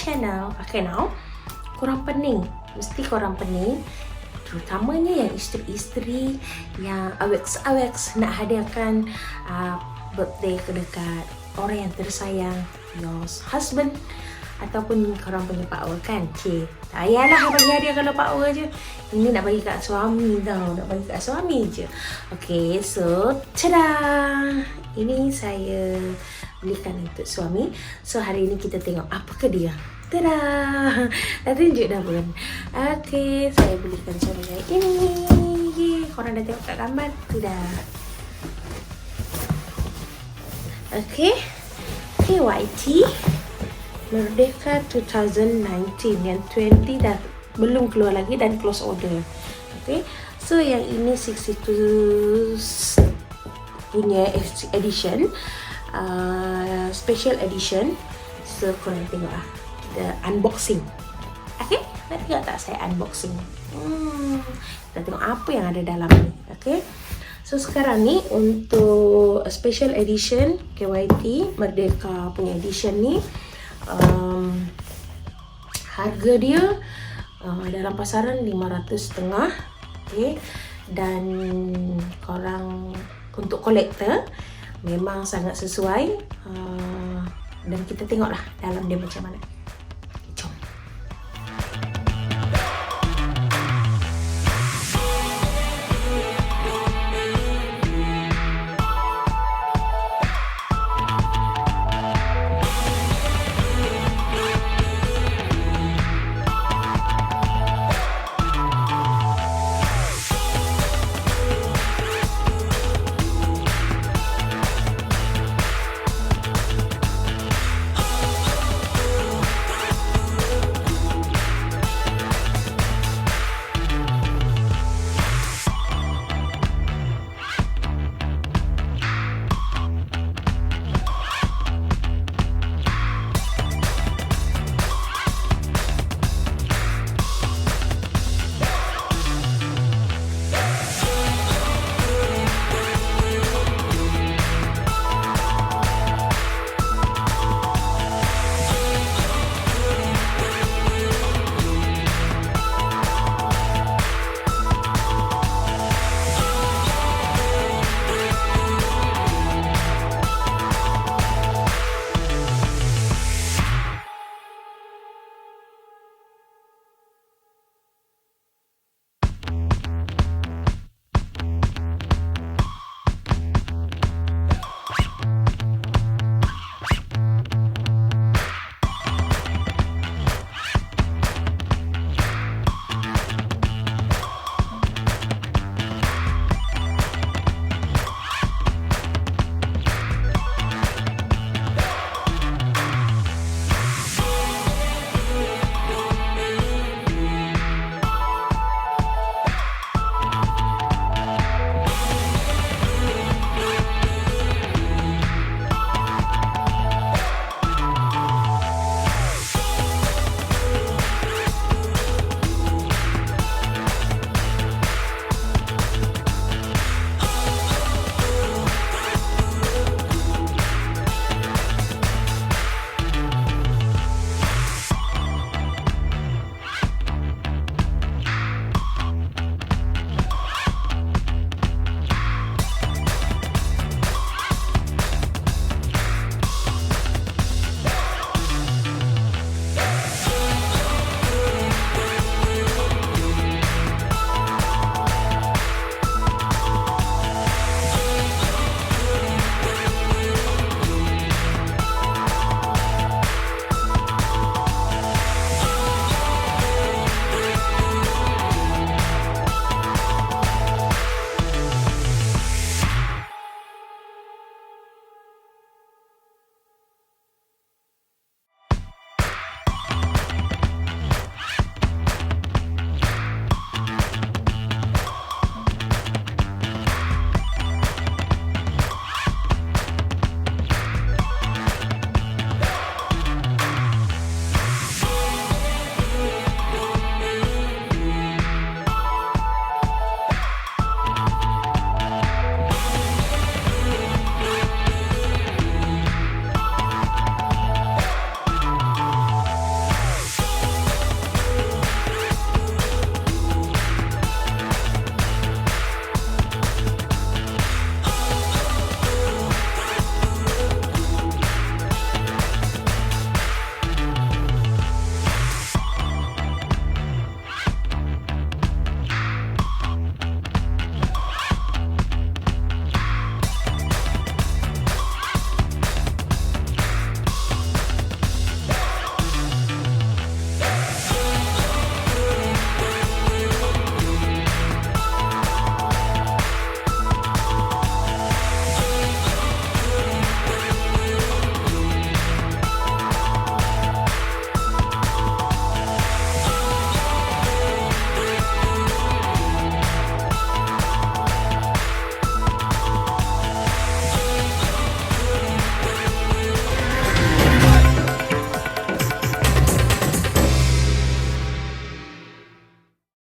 channel. Okay, now korang pening, mesti korang pening, terutamanya yang isteri-isteri yang aweks nak hadiahkan birthday dekat orang yang tersayang, your husband ataupun korang punya power kan. Tak payahlah bagi hadiah kalau power je. Ini nak bagi kat suami tau, nak bagi kat suami je. Okay, so tada! Ini saya belikan untuk suami. So hari ini kita tengok apakah dia. Tada! Dah tunjuk dah pun. Okay, saya belikan suami saya ini. Korang dah tengok kat gambar tu dah. Okay, KYT Merdeka 2019 yang 20 dah belum keluar lagi dan close order. Okay, so yang ini 62 punya edition, special edition. So korang tengok lah, kita unboxing. Okay, nak tengok tak saya unboxing? Kita tengok apa yang ada dalam ni. Okay, so sekarang ni untuk special edition KYT Merdeka punya edition ni, harga dia dalam pasaran 500.5. Okay, dan korang untuk kolektor memang sangat sesuai, dan kita tengoklah dalam dia macam mana.